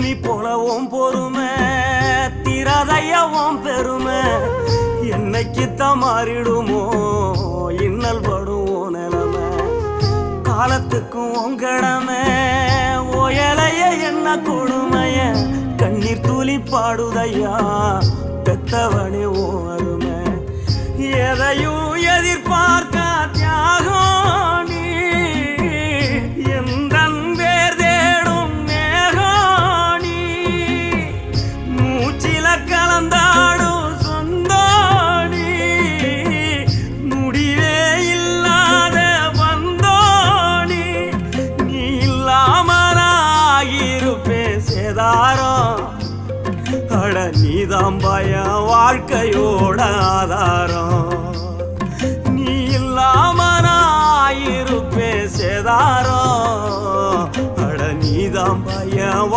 புலி போலவும் பொறுமை திரதையவும் பெருமை என்னைக்குத்தான் மாறிடுமோ இன்னல் படுவோம் நிலைமை காலத்துக்கும் உங்கடமை ஓயலைய என்ன கொடுமைய கண்ணீர் துளி பாடுதையா பெத்தவனே ஓ அருமை எதையும் எதிர்பார்க்க தியாகம் நீ எந்தன் பேர் தேடும் மேகம் நீ மூச்சில கலந்தாடும் சொந்தோடி முடிவே இல்லாத வந்தோடி நீ இல்லாமலாகிருப்பே சேதாரம் அட நீதான் பயம் வாழ்க்கையோட ஆதாரம் நீ இல்லாம நான் இருப்பே சேதாரம் அட நீதான் பயம்